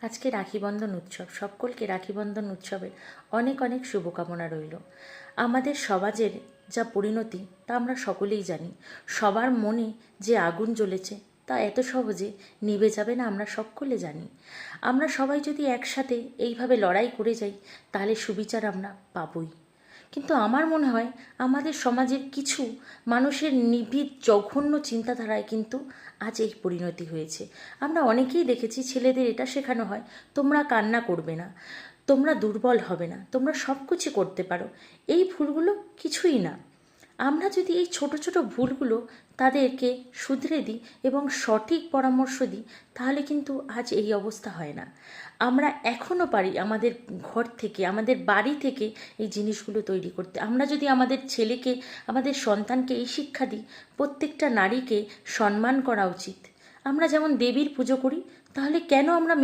আজকে রাখিবন্ধন উৎসব, সকলকে রাখিবন্ধন উৎসবের অনেক অনেক শুভকামনা রইল। আমাদের সমাজের যা পরিণতি তা আমরা সকলেই জানি। সবার মনে যে আগুন জ্বলেছে তা এত সহজে নিভে যাবে না, আমরা সকলে জানি। আমরা সবাই যদি একসাথে এইভাবে লড়াই করে যাই তাহলে সুবিচার আমরা পাবই। কিন্তু আমার মনে হয় আমাদের সমাজের কিছু মানুষের নিবিড় জঘন্য চিন্তাধারায় কিন্তু আজ এই পরিণতি হয়েছে। আমরা অনেকেই দেখেছি ছেলেদের এটা শেখানো হয়, তোমরা কান্না করবে না, তোমরা দুর্বল হবে না, তোমরা সব কিছু করতে পারো। এই ভুলগুলো কিছুই না। আমরা যদি এই ছোট ছোট ভুলগুলো তাদেরকে শুধরে দিই এবং সঠিক পরামর্শ দিই তাহলে কিন্তু আজ এই অবস্থা হয় না। আমরা এখনও পারি আমাদের ঘর থেকে, আমাদের বাড়ি থেকে এই জিনিসগুলো তৈরি করতে। আমরা যদি আমাদের ছেলেকে, আমাদের সন্তানকে এই শিক্ষা দিই প্রত্যেকটা নারীকে সম্মান করা উচিত, আমরা যেমন দেবীর পুজো করি, তাহলে কেন আমরা